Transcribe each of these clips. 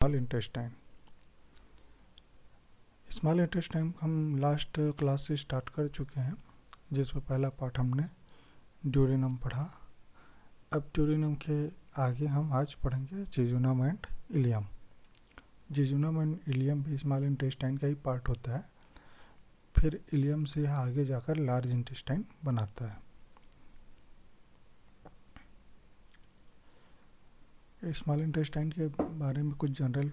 Small intestine. Small intestine हम last class से start कर चुके हैं, जिसमें पहला पार्ट हमने ड्यूडेनम पढ़ा। अब ड्यूडेनम के आगे हम आज पढ़ेंगे jejunum and ileum. Jejunum and ileum भी स्मॉल इंटेस्टाइन का ही पार्ट होता है। फिर इलियम से यह आगे जाकर लार्ज इंटेस्टाइन बनाता है। स्मॉल इंटेस्टाइन के बारे में कुछ जनरल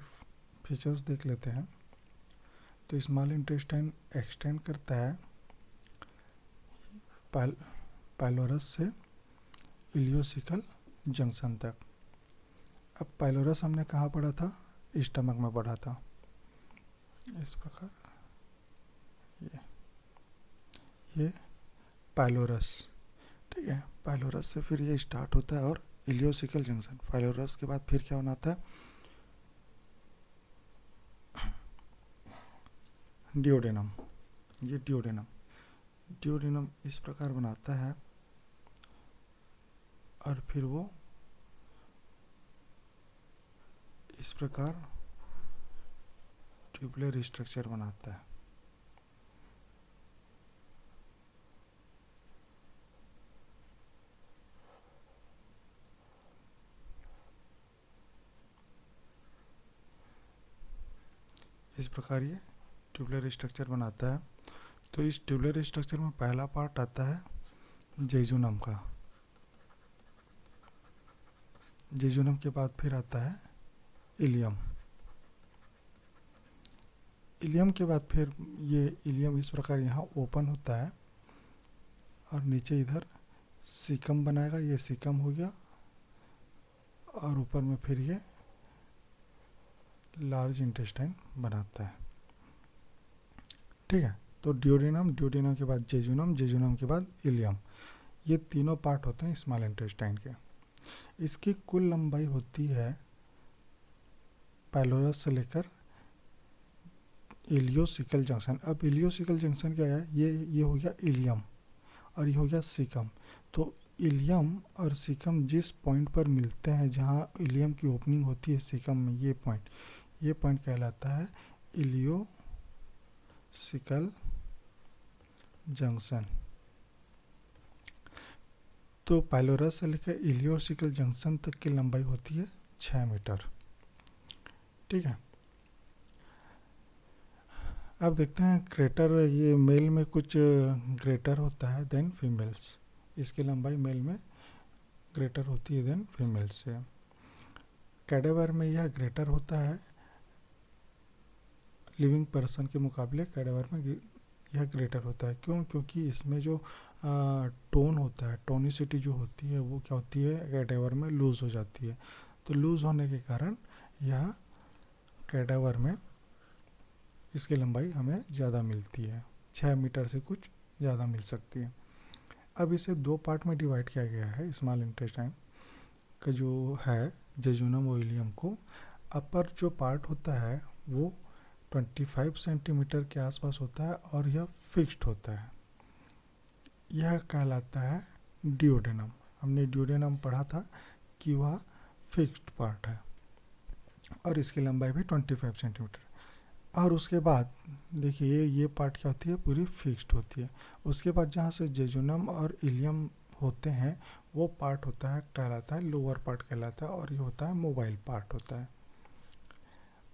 फीचर्स देख लेते हैं। तो स्मॉल इंटेस्टाइन एक्सटेंड करता है पाइलोरस से इलियोसिकल जंक्शन तक। अब पाइलोरस हमने कहाँ पढ़ा था? स्टमक में पढ़ा था। इस प्रकार ये पाइलोरस, ठीक है। पाइलोरस से फिर ये स्टार्ट होता है और इलियोसिकल जंक्शन। पाइलोरस के बाद फिर क्या बनाता है? ड्यूडेनम। ये ड्यूडेनम इस प्रकार बनाता है और फिर वो इस प्रकार ट्यूबुलर स्ट्रक्चर बनाता है। इस प्रकार ये ट्यूबुलर स्ट्रक्चर बनाता है। तो इस ट्यूबुलर स्ट्रक्चर में पहला पार्ट आता है जेजुनम का। जेजुनम के बाद फिर आता है इलियम। इलियम के बाद फिर ये इलियम इस प्रकार यहाँ ओपन होता है और नीचे इधर सीकम बनाएगा। ये सीकम हो गया और ऊपर में फिर ये लार्ज इंटेस्टाइन बनाता है, ठीक है। तो ड्यूडेनम के बाद जेजुनम के बाद इलियम, ये तीनों पार्ट होते हैं स्मॉल इंटेस्टाइन के। इसकी कुल लंबाई होती है पाइलोरस से लेकर इलियोसिकल जंक्शन। अब इलियोसिकल जंक्शन क्या है? ये हो गया इलियम और ये हो गया सीकम। तो इलियम और सीकम जिस पॉइंट पर मिलते हैं, जहाँ इलियम की ओपनिंग होती है सीकम में, ये पॉइंट कहलाता है इलियोसिकल जंक्शन। तो पाइलोरस से लेकर इलियोसिकल जंक्शन तक की लंबाई होती है 6 मीटर, ठीक है। अब देखते हैं क्रेटर। ये मेल में कुछ ग्रेटर होता है देन फीमेल्स। इसकी लंबाई मेल में ग्रेटर होती है देन फीमेल से। कैडेवर में यह ग्रेटर होता है लिविंग पर्सन के मुकाबले। कैडेवर में यह ग्रेटर होता है। क्यों? क्योंकि इसमें जो टोन होता है, टोनिसिटी जो होती है, वो क्या होती है? कैडेवर में लूज़ हो जाती है। तो लूज़ होने के कारण यह कैडेवर में इसकी लंबाई हमें ज़्यादा मिलती है, 6 मीटर से कुछ ज़्यादा मिल सकती है। अब इसे दो पार्ट में डिवाइड किया गया है स्मॉल इंटेस्टाइन का जो है जेजुनम और इलियम को। अपर जो पार्ट होता है वो 25 सेंटीमीटर के आसपास होता है और यह फिक्स्ड होता है। यह कहलाता है ड्यूडेनम। हमने ड्यूडेनम पढ़ा था कि वह फिक्स्ड पार्ट है और इसकी लंबाई भी 25 सेंटीमीटर। और उसके बाद देखिए ये पार्ट क्या होती है? पूरी फिक्स्ड होती है। उसके बाद जहाँ से जेजुनम और इलियम होते हैं वो पार्ट होता है, कहलाता है लोअर पार्ट कहलाता है, और ये होता है मोबाइल पार्ट होता है।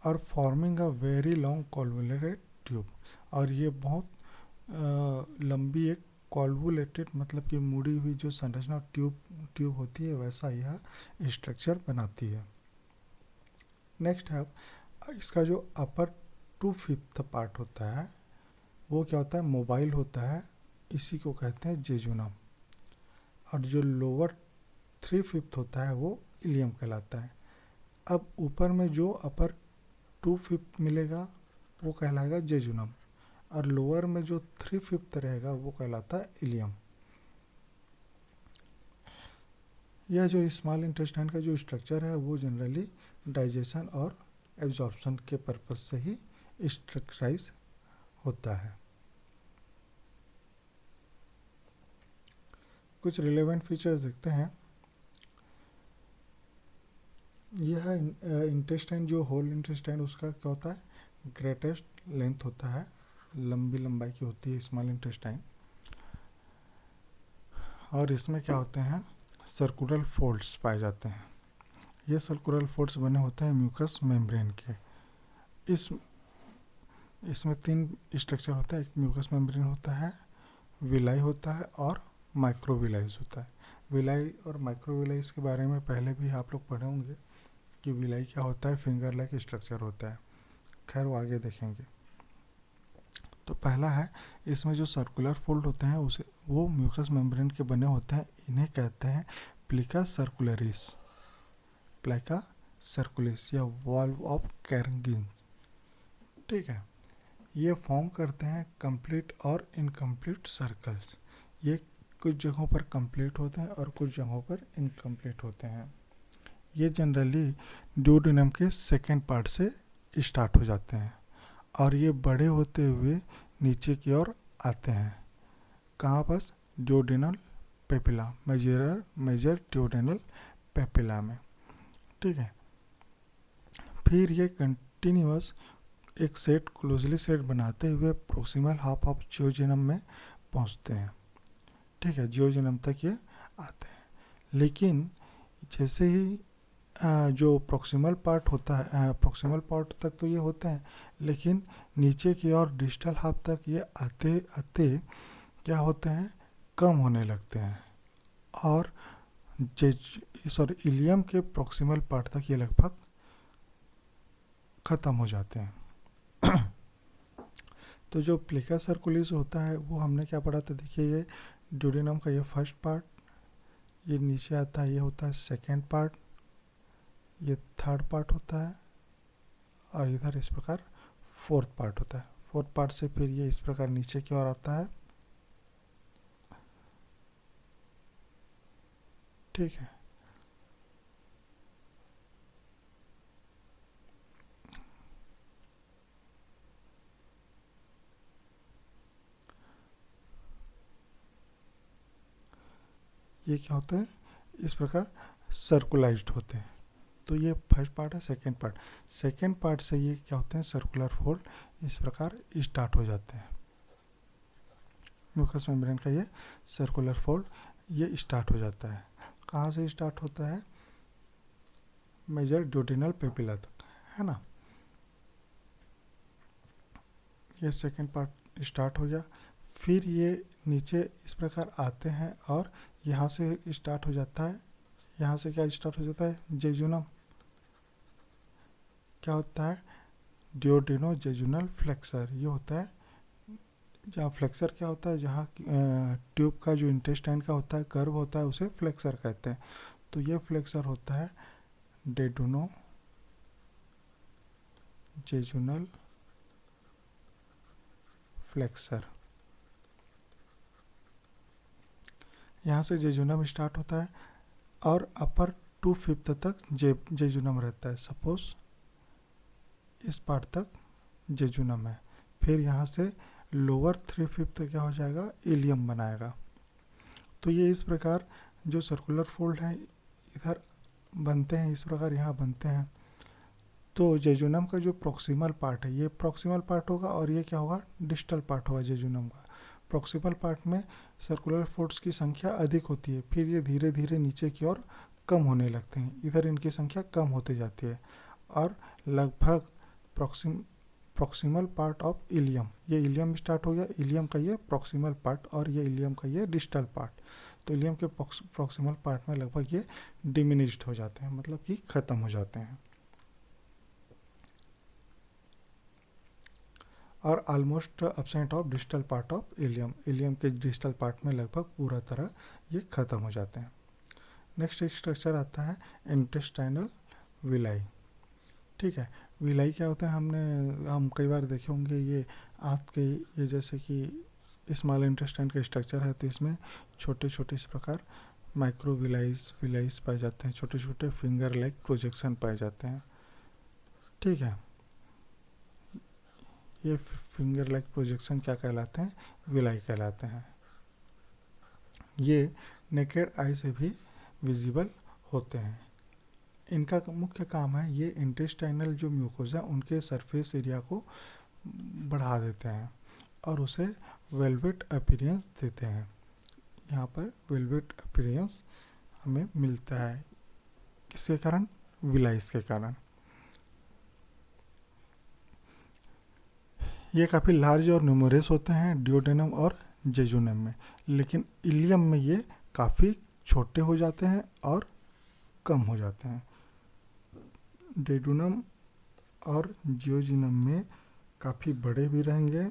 और forming a very long convoluted tube, और ये बहुत लंबी एक कॉन्वोल्यूटेड मतलब कि मुड़ी हुई जो संरचना ट्यूब होती है, वैसा यह स्ट्रक्चर बनाती है। नेक्स्ट है इसका जो अपर 2/5 पार्ट होता है वो क्या होता है? मोबाइल होता है। इसी को कहते हैं जेजुनम। और जो लोअर 3/5 होता है वो इलियम कहलाता है। अब ऊपर में जो अपर 2/5 मिलेगा वो कहलाएगा जेजुनम, और लोअर में जो 3/5 रहेगा वो कहलाता है इलियम। यह जो स्मॉल इंटेस्टाइन का जो स्ट्रक्चर है वो जनरली डाइजेशन और एब्जॉर्प्शन के पर्पस से ही स्ट्रक्चराइज होता है। कुछ रिलेवेंट फीचर्स देखते हैं। यह इंटेस्टाइन जो होल इंटेस्टाइन उसका क्या होता है, ग्रेटेस्ट लेंथ होता है, लंबी लंबाई की होती है स्मॉल इंटेस्टाइन। और इसमें क्या होते हैं, सर्कुलर फोल्ड्स पाए जाते हैं। ये सर्कुलर फोल्ड्स बने होते हैं म्यूकस मेम्ब्रेन के। इस इसमें 3 स्ट्रक्चर होता है, एक म्यूकस मेम्ब्रेन होता है, विलाई होता है और माइक्रोविलाइज होता है। विलाई और माइक्रोविलाइज के बारे में पहले भी आप लोग पढ़े होंगे कि विलाई क्या होता है, फिंगर लाइक स्ट्रक्चर होता है। खैर वो आगे देखेंगे। तो पहला है, इसमें जो सर्कुलर फोल्ड होते हैं उसे वो म्यूकस मेम्ब्रेन के बने होते हैं, इन्हें कहते हैं प्लिका सर्कुलरिस, प्लिका सर्कुलरिस या वॉल्व ऑफ कैरगिन। ठीक है, ये फॉर्म करते हैं कंप्लीट और इनकम्प्लीट सर्कल्स। ये कुछ जगहों पर कंप्लीट होते हैं और कुछ जगहों पर इनकम्प्लीट होते हैं। ये जनरली ड्यूडेनम के सेकेंड पार्ट से स्टार्ट हो जाते हैं और ये बड़े होते हुए नीचे की ओर आते हैं। कहाँ पास, duodenal papilla, major duodenal papilla में। ठीक है, फिर ये कंटिन्यूअस एक सेट क्लोजली सेट बनाते हुए प्रोक्सिमल हाफ ऑफ जियोजेनम में पहुंचते हैं। ठीक है, जियोजेनम तक ये आते हैं। लेकिन जैसे ही जो प्रोक्सिमल पार्ट होता है, प्रोक्सिमल पार्ट तक तो ये होते हैं, लेकिन नीचे की ओर डिस्टल हाफ तक ये आते आते क्या होते हैं, कम होने लगते हैं और इलियम के प्रोक्सिमल पार्ट तक ये लगभग ख़त्म हो जाते हैं। तो जो प्लिका सर्कुलिस होता है वो हमने क्या पढ़ा था, देखिए ये ड्यूडेनम का ये फर्स्ट पार्ट, ये नीचे आता है, ये होता है सेकेंड पार्ट, ये थर्ड पार्ट होता है और इधर इस प्रकार फोर्थ पार्ट होता है। फोर्थ पार्ट से फिर ये इस प्रकार नीचे की ओर आता है। ठीक है, ये क्या होता है, इस प्रकार सर्कुलाइज्ड होते हैं। तो ये फर्स्ट पार्ट है, सेकेंड पार्ट से ये क्या होते हैं, सर्कुलर फोल्ड इस प्रकार स्टार्ट हो जाते हैं। म्यूकस मेम्ब्रेन का ये सर्कुलर फोल्ड ये स्टार्ट हो जाता है। कहाँ से स्टार्ट होता है, मेजर ड्यूडेनल पेपिला तक, है ना। ये सेकेंड पार्ट स्टार्ट हो गया, फिर ये नीचे इस प्रकार आते हैं और यहाँ से स्टार्ट हो जाता है, यहाँ से क्या स्टार्ट हो जाता है, जेजुनम। क्या होता है, डियोडेनो जेजुनल फ्लेक्सर, ये होता है जहाँ फ्लेक्सर क्या होता है, जहाँ ट्यूब का जो इंटेस्टाइन का होता है कर्व होता है उसे फ्लेक्सर कहते हैं। तो ये फ्लेक्सर होता है डेडुनो जेजुनल फ्लेक्सर। यहाँ से जेजुनम स्टार्ट होता है और अपर 2/5 तक जेजुनम रहता है। सपोज इस पार्ट तक जेजुनम है, फिर यहाँ से लोअर 3/5 क्या हो जाएगा, इलियम बनाएगा। तो ये इस प्रकार जो सर्कुलर फोल्ड है इधर बनते हैं, इस प्रकार यहाँ बनते हैं। तो जेजुनम का जो प्रॉक्सिमल पार्ट है ये प्रॉक्सिमल पार्ट होगा और ये क्या होगा, डिस्टल पार्ट होगा जेजुनम का। प्रॉक्सिमल पार्ट में सर्कुलर फोल्ड्स की संख्या अधिक होती है, फिर ये धीरे धीरे नीचे की ओर कम होने लगते हैं, इधर इनकी संख्या कम होती जाती है और लगभग प्रॉक्सिमल पार्ट ऑफ इलियम, ये इलियम स्टार्ट हो गया, इलियम का ये प्रॉक्सिमल पार्ट और ये इलियम का ये डिस्टल पार्ट। तो इलियम के प्रॉक्सिमल पार्ट में लगभग ये डिमिनिश्ड हो जाते हैं, मतलब कि ख़त्म हो जाते हैं और almost absent of distal part of ileum, ileum के डिस्टल पार्ट में लगभग पूरा तरह ये ख़त्म हो जाते हैं। नेक्स्ट स्ट्रक्चर आता है इंटेस्टाइनल विलाई। ठीक है, विलाई क्या होता है, हम कई बार देखे होंगे, ये आंत के ये जैसे कि स्मॉल इंटेस्टाइन का स्ट्रक्चर है, तो इसमें छोटे छोटे इस प्रकार माइक्रो विलाइज पाए जाते हैं, छोटे छोटे फिंगर लाइक प्रोजेक्शन पाए जाते हैं। ठीक है, ये फिंगर लाइक प्रोजेक्शन क्या कहलाते हैं, विलाई कहलाते हैं। ये नेकेड आई से भी विजिबल होते हैं। इनका मुख्य काम है ये इंटेस्टाइनल जो म्यूकोसा उनके सरफेस एरिया को बढ़ा देते हैं और उसे वेलवेट अपीयरेंस देते हैं। यहाँ पर वेलवेट अपीयरेंस हमें मिलता है किसके कारण? विलाइस के कारण। ये काफ़ी लार्ज और न्यूमरस होते हैं डिओडेनम और जेजुनम में, लेकिन इलियम में ये काफ़ी छोटे हो जाते हैं और कम हो जाते हैं। डेडुनम और जियोजिनम में काफ़ी बड़े भी रहेंगे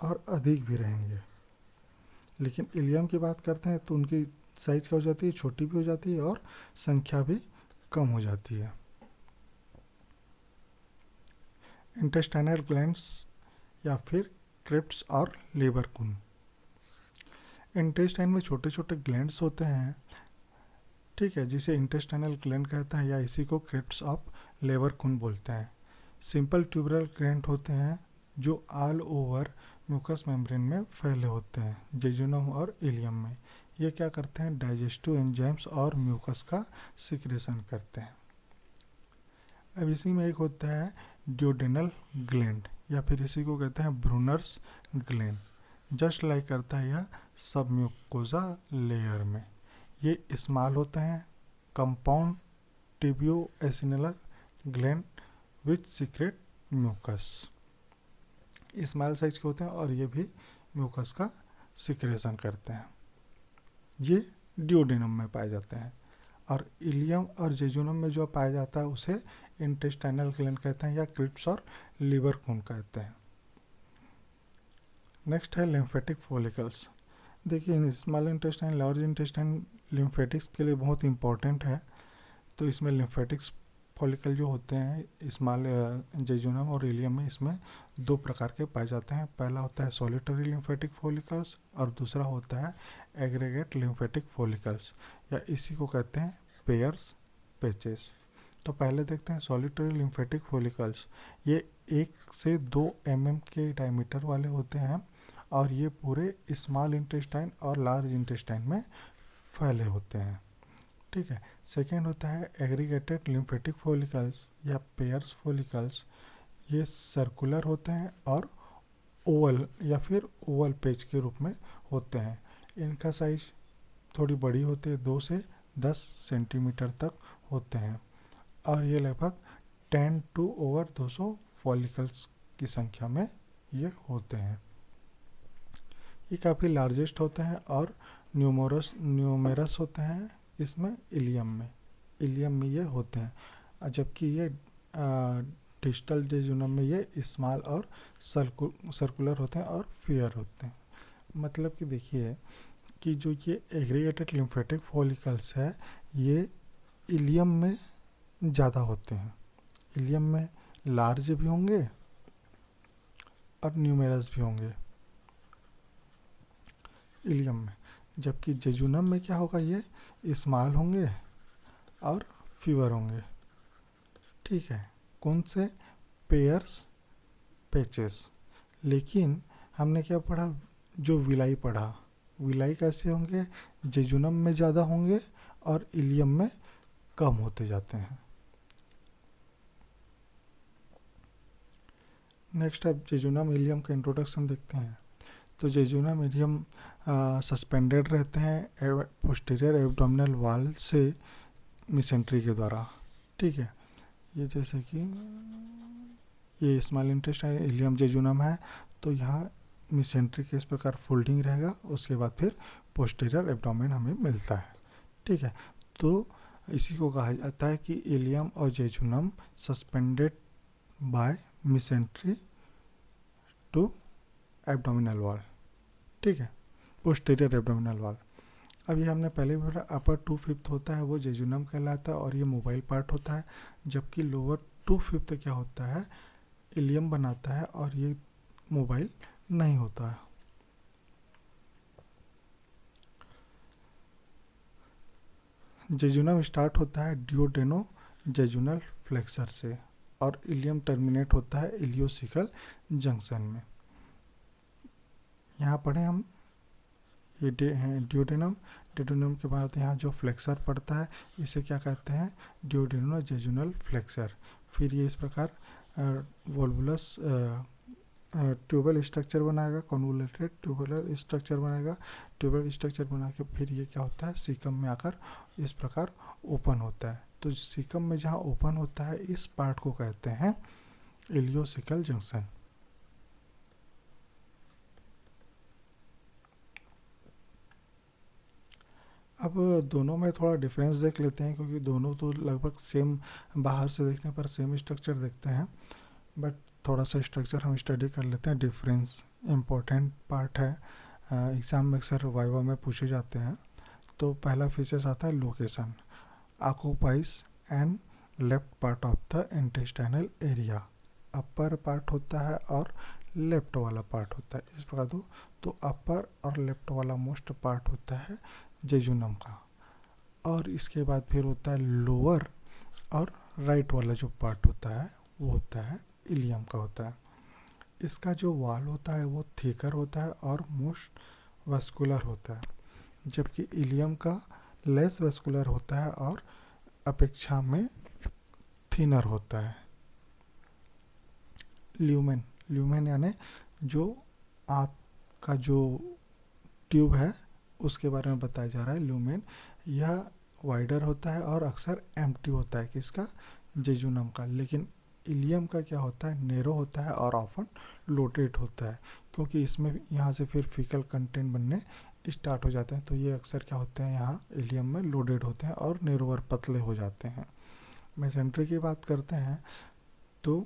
और अधिक भी रहेंगे, लेकिन इलियम की बात करते हैं तो उनकी साइज क्या हो जाती है? छोटी भी हो जाती है और संख्या भी कम हो जाती है। इंटेस्टाइनल ग्लैंड्स या फिर क्रिप्ट्स और लेबरकुन। इंटेस्टाइन में छोटे छोटे ग्लैंड्स होते हैं, ठीक है, जिसे इंटेस्टाइनल ग्लैंड कहते हैं या इसी को क्रिप्ट्स ऑफ लेबरकुन बोलते हैं। सिंपल ट्यूबरल ग्लैंड होते हैं जो ऑल ओवर म्यूकस मेम्ब्रेन में फैले होते हैं जेजुनम और इलियम में। ये क्या करते हैं? डाइजेस्टिव एंजाइम्स और म्यूकस का सिक्रेशन करते हैं। अब इसी में एक होता है डिओडेनल ग्लैंड या फिर इसी को कहते हैं ब्रूनर्स ग्लैंड। जस्ट लाइक करता है यह सब म्यूकोसा लेयर में। ये स्मॉल होते हैं, compound tubulo acinar gland which secrete mucus. Small size के होते हैं और ये भी म्यूकस का सिक्रेशन करते हैं। ये डिओडेनम में पाए जाते हैं और इलियम और जेजुनम में जो पाया जाता है उसे इंटेस्टाइनल ग्लैंड कहते हैं या क्रिप्ट्स और लिबरकुन कहते हैं। नेक्स्ट है लिम्फेटिक फॉलिकल्स। देखिए small intestine, large intestine lymphatics के लिए बहुत इंपॉर्टेंट है। तो इसमें लिम्फेटिक्स फॉलिकल जो होते हैं स्मॉल जेजुनम और इलियम में, इसमें दो प्रकार के पाए जाते हैं। पहला होता है सॉलिटरी लिम्फेटिक फॉलिकल्स और दूसरा होता है एग्रीगेट लिम्फेटिक फॉलिकल्स या इसी को कहते हैं पेयर्स पैचेस। तो पहले देखते हैं सॉलिटरी लिम्फेटिक फॉलिकल्स। ये 1 से 2 mm के डायमीटर वाले होते हैं और ये पूरे स्मॉल इंटेस्टाइन और लार्ज इंटेस्टाइन में फैले होते हैं, ठीक है। सेकेंड होता है एग्रीगेटेड लिम्फेटिक फॉलिकल्स या पेयर्स फॉलिकल्स। ये सर्कुलर होते हैं और ओवल या फिर ओवल पेज के रूप में होते हैं। इनका साइज थोड़ी बड़ी होती है, 2 से 10 सेंटीमीटर तक होते हैं और ये लगभग 10 to over 200 फॉलिकल्स की संख्या में ये होते हैं। ये काफ़ी लार्जेस्ट होते हैं और न्यूमेरस होते हैं इसमें इलियम में ये होते हैं, जबकि ये डिस्टल जेजुनम में ये स्मॉल और सर्कुलर होते हैं और फेयर होते हैं। मतलब कि देखिए कि जो ये एग्रीगेटेड लिम्फेटिक फॉलिकल्स है ये इलियम में ज़्यादा होते हैं। इलियम में लार्ज भी होंगे और न्यूमेरस भी होंगे इलियम में, जबकि जेजुनम में क्या होगा? ये स्मॉल होंगे और फीवर होंगे, ठीक है। कौन से? Pairs patches. लेकिन हमने क्या पढ़ा? जो विलाई पढ़ा, विलाई कैसे होंगे? जेजुनम में ज़्यादा होंगे और इलियम में कम होते जाते हैं। नेक्स्ट अब जेजुनम इलियम का इंट्रोडक्शन देखते हैं। तो जेजुनम इलियम सस्पेंडेड रहते हैं पोस्टीरियर एब्डोमिनल वॉल से मिसेंट्री के द्वारा, ठीक है। ये जैसे कि ये स्मॉल इंटेस्टाइन इलियम जेजुनम है तो यहाँ मिसेंट्री के इस प्रकार फोल्डिंग रहेगा, उसके बाद फिर पोस्टीरियर एब्डोमेन हमें मिलता है, ठीक है। तो इसी को कहा जाता है कि इलियम और jejunum suspended by mesentery to abdominal wall, ठीक है, पोस्टीरियर एब्डोमिनल वॉल। अब ये हमने पहले भी बोला अपर 2/5 होता है वो जेजुनम कहलाता है और ये मोबाइल पार्ट होता है, जबकि लोअर 2/5 क्या होता है? इलियम बनाता है और ये मोबाइल नहीं होता है। जेजुनम स्टार्ट होता है डिओडेनो जेजुनल फ्लेक्सर से और इलियम टर्मिनेट होता है इलियोसिकल जंक्शन में। यहाँ पढ़े हम ये डिओडेनम ड्यूडेनम के बाद यहाँ जो फ्लेक्सर पड़ता है इसे क्या कहते हैं, ड्यूडेनोजेजुनल फ्लेक्सर। फिर ये इस प्रकार वोल्वुलस ट्यूबल स्ट्रक्चर बनाएगा, कॉन्वोल्यूटेड ट्यूबुलर स्ट्रक्चर बनाएगा। ट्यूबल स्ट्रक्चर बना के फिर ये क्या होता है, सीकम में आकर इस प्रकार ओपन होता है। तो सीकम में जहाँ ओपन होता है इस पार्ट को कहते हैं इलियोसिकल जंक्शन। अब दोनों में थोड़ा डिफरेंस देख लेते हैं, क्योंकि दोनों तो लगभग सेम, बाहर से देखने पर सेम स्ट्रक्चर देखते हैं, बट थोड़ा सा स्ट्रक्चर हम स्टडी कर लेते हैं। डिफरेंस इम्पोर्टेंट पार्ट है, एग्ज़ाम में अक्सर वाइवा में पूछे जाते हैं। तो पहला फीचर्स आता है location, occupies and left part of the intestinal area. Upper part होता है और लेफ्ट वाला पार्ट होता है, इस प्रकार दो। तो अपर और लेफ्ट वाला मोस्ट पार्ट होता है जेजुनम का, और इसके बाद फिर होता है लोअर और राइट वाला जो पार्ट होता है वो होता है इलियम का होता है। इसका जो वॉल होता है वो थिकर होता है और मोस्ट वस्कुलर होता है, जबकि इलियम का लेस वस्कुलर होता है और अपेक्षा में थिनर होता है। ल्यूमेन, ल्यूमेन यानी जो आँख का जो ट्यूब है उसके बारे में बताया जा रहा है। ल्यूमेन यह वाइडर होता है और अक्सर एम्प्टी होता है, किसका, जेजुनम का। लेकिन इलियम का क्या होता है, नैरो होता है और ऑफन लोडेड होता है, क्योंकि इसमें यहाँ से फिर फीकल कंटेंट बनने स्टार्ट हो जाते हैं। तो ये अक्सर क्या होते हैं, यहाँ इलियम में लोडेड होते हैं और नैरोवर पतले हो जाते हैं। मेसेंट्री की बात करते हैं तो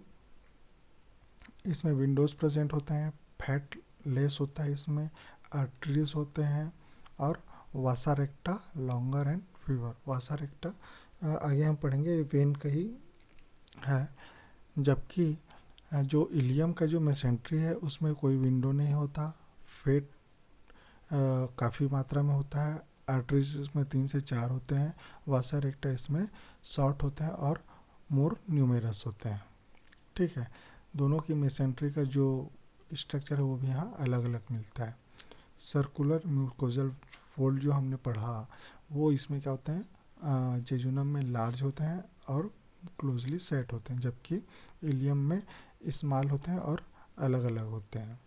इसमें विंडोज प्रेजेंट होते हैं, फैट लेस होता है, इसमें आर्टरीज होते हैं और vasa recta longer and fewer. Vasa recta आगे हम पढ़ेंगे, वेन का ही है, जबकि जो इलियम का जो मेसेंट्री है उसमें कोई विंडो नहीं होता, फैट काफ़ी मात्रा में होता है, आर्टरीज इसमें 3 से 4 होते हैं, वासा रेक्टा इसमें शॉर्ट होते हैं और मोर न्यूमेरस होते हैं। ठीक है, दोनों की मेसेंट्री का जो स्ट्रक्चर है वो भी यहाँ अलग अलग मिलता है। सर्कुलर म्यूकोजल फोल्ड जो हमने पढ़ा वो इसमें क्या होते हैं, जेजुनम में लार्ज होते हैं और क्लोजली सेट होते हैं, जबकि इलियम में स्मॉल होते हैं और अलग अलग होते हैं।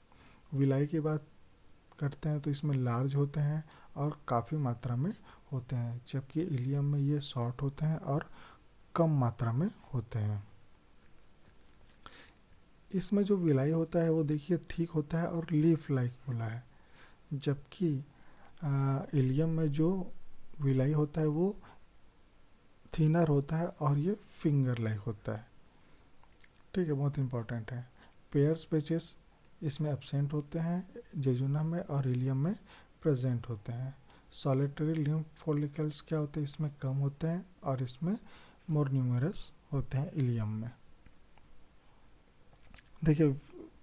विलाई की बात करते हैं तो इसमें लार्ज होते हैं और काफ़ी मात्रा में होते हैं, जबकि इलियम में ये शॉर्ट होते हैं और कम मात्रा में होते हैं। इसमें जो विलाई होता है वो देखिए थिक होता है और लीफ लाइक बोला है, जबकि इलियम में जो विलाई होता है वो थिनर होता है और ये फिंगर लाइक होता है। ठीक है, बहुत इंपॉर्टेंट है। पेयर्स पेचेस इसमें एब्सेंट होते हैं, जेजुनम में और इलियम में प्रेजेंट होते हैं। सॉलिटरी लिम्फ फॉलिकल्स क्या होते हैं, इसमें कम होते हैं और इसमें मोर न्यूमरस होते हैं इलियम में। देखिए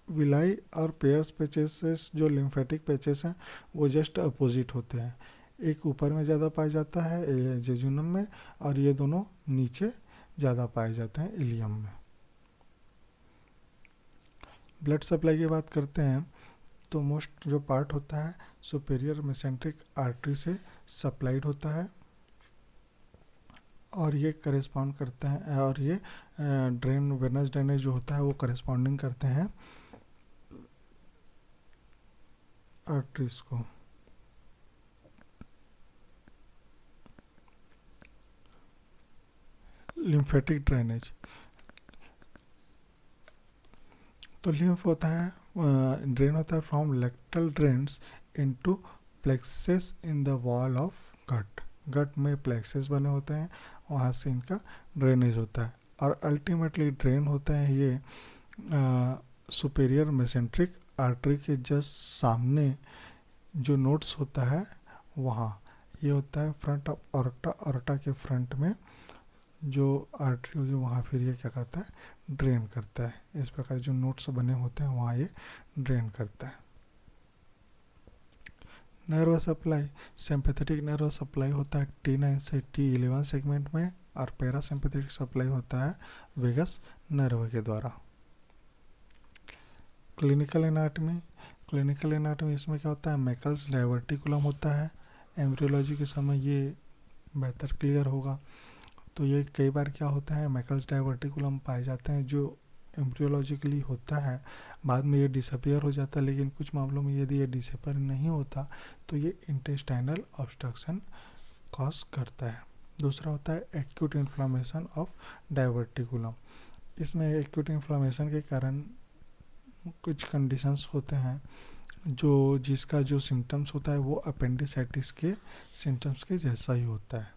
विलाई और पेयर्स पेचेस जो लिम्फेटिक पेचेस हैं वो जस्ट अपोजिट होते हैं, एक ऊपर में ज़्यादा पाया जाता है जेजुनम में और ये दोनों नीचे ज़्यादा पाए जाते हैं इलियम में। ब्लड सप्लाई की बात करते हैं तो मोस्ट जो पार्ट होता है सुपेरियर मेसेंट्रिक आर्टरी से सप्लाइड होता है और ये करेस्पॉन्ड करते हैं, और ये ड्रेन वेनस ड्रेनेज जो होता है वो करेस्पॉन्डिंग करते हैं आर्टरीज को। लिम्फेटिक ड्रेनेज, तो लिम्फ होता है ड्रेन होता है from lacteal drains into plexuses in the wall of gut. Gut में प्लेक्सेस बने होते हैं, वहाँ से इनका ड्रेनेज होता है और अल्टीमेटली ड्रेन होता है ये सुपेरियर मेसेंट्रिक आर्टरी के जस्ट सामने जो नोड्स होता है वहाँ, ये होता है फ्रंट ऑफ ऑर्टा। ऑर्टा के फ्रंट में जो आर्टरी होगी वहाँ फिर ये क्या करता है, ड्रेन करता है। इस प्रकार जो नोड्स बने होते हैं वहाँ ये ड्रेन करता है। Nerve supply, sympathetic nerve supply होता है T9 से T11 सेगमेंट में और पैरासिम्पैथेटिक सप्लाई होता है वेगस नर्व के द्वारा। क्लिनिकल एनाटॉमी, क्लिनिकल एनाटॉमी इसमें क्या होता है, मैकल्स डाइवर्टिकुलम होता है, एम्ब्रियोलॉजी के समय ये बेहतर क्लियर होगा। तो ये कई बार क्या होता है, मैकल्स डाइवर्टिकुलम पाए जाते हैं जो एम्ब्रियोलॉजिकली होता है, बाद में ये डिसअपियर हो जाता है, लेकिन कुछ मामलों में यदि ये डिसअपियर नहीं होता तो ये इंटेस्टाइनल ऑब्स्ट्रक्शन कॉज करता है। दूसरा होता है एक्यूट इन्फ्लामेशन ऑफ डाइवर्टिकुलम। इसमें एक्यूट इन्फ्लामेशन के कारण कुछ कंडीशंस होते हैं जो जिसका जो सिम्टम्स होता है वो अपेंडिसाइटिस के सिम्टम्स के जैसा ही होता है।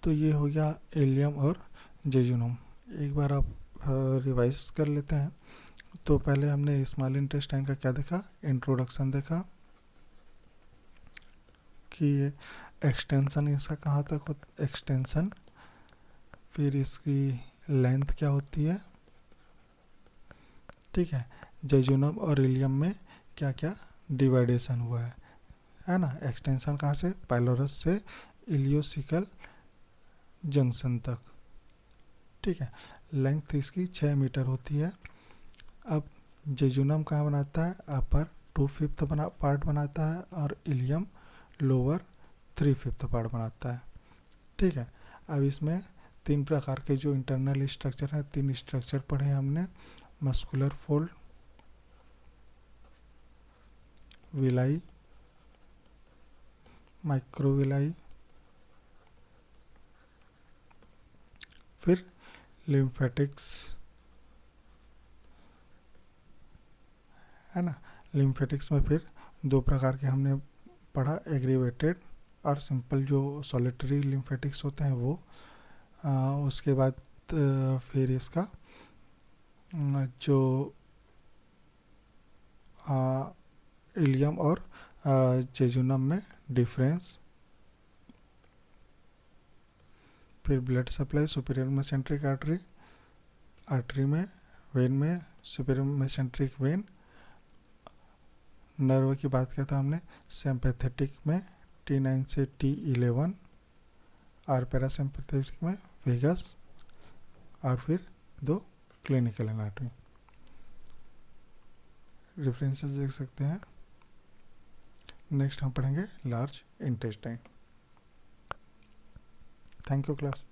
तो ये हो गया इलियम और जेजुनम। एक बार आप रिवाइज कर लेते हैं। तो पहले हमने स्मॉल इंटेस्टाइन का क्या देखा, इंट्रोडक्शन देखा कि ये एक्सटेंशन इसका कहाँ तक होता, एक्सटेंशन, फिर इसकी लेंथ क्या होती है, ठीक है। जेजुनम और इलियम में क्या क्या डिवाइडेशन हुआ है ना। एक्सटेंशन कहाँ से, पाइलोरस से इलियोसिकल जंक्शन तक, ठीक है। लेंथ इसकी 6 मीटर होती है। अब जेजुनम कहाँ बनाता है, अपर 2/5 पार्ट बनाता है और इलियम लोअर 3/5 पार्ट बनाता है, ठीक है। अब इसमें 3 प्रकार के जो इंटरनल स्ट्रक्चर हैं, 3 स्ट्रक्चर पढ़े हमने, मस्कुलर फोल्ड, विलाई, माइक्रोविलाई, फिर लिम्फेटिक्स, है ना। लिम्फेटिक्स में फिर 2 प्रकार के हमने पढ़ा, एग्रीवेटेड और सिंपल जो सॉलिटरी लिम्फेटिक्स होते हैं वो। उसके बाद फिर इसका जो इलियम और जेजुनम में डिफरेंस, फिर blood supply superior mesenteric artery, artery में, वेन में सुपीरियर मेसेंट्रिक वेन, नर्व की बात किया था हमने सिंपैथेटिक में T9 से T11 और पैरासिम्पैथेटिक में वेगस, और फिर 2 क्लिनिकल एनाटॉमी। रेफरेंसेस देख सकते हैं। नेक्स्ट हम पढ़ेंगे large intestine. Thank you class.